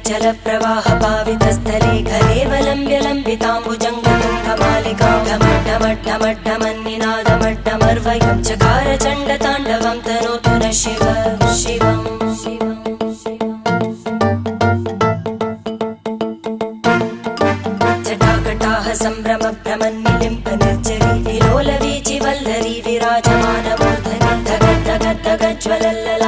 जलप्रवाह पावितस्थले घलेवलम्ब्य लम्बिताम्बुजङ्गतुङ्गमालिकां ढमड्ढमड्ढमड्ढमन्निनादमड्ढमर्वयं चकार चण्डताण्डवं तनोतु नः शिव शिवम् जटाकटाः सम्भ्रमभ्रमन्निलिम्प निर्जरी विलोलवीचिवल्लरी विराजमानमूर्धनि धगद्धगद्धगज्ज्वलल्ल